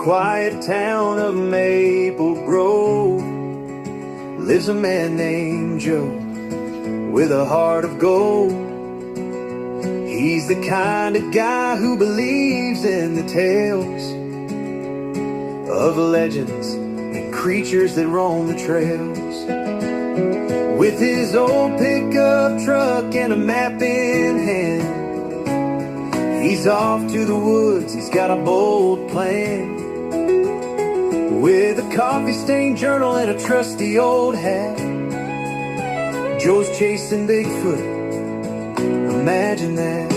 quiet town of Maple Grove lives a man named Joe with a heart of gold. He's the kind of guy who believes in the tales of legends and creatures that roam the trails. With his old pickup truck and a map in hand, he's off to the woods, he's got a bold plan. With a coffee-stained journal and a trusty old hat, Joe's chasing Bigfoot, imagine that.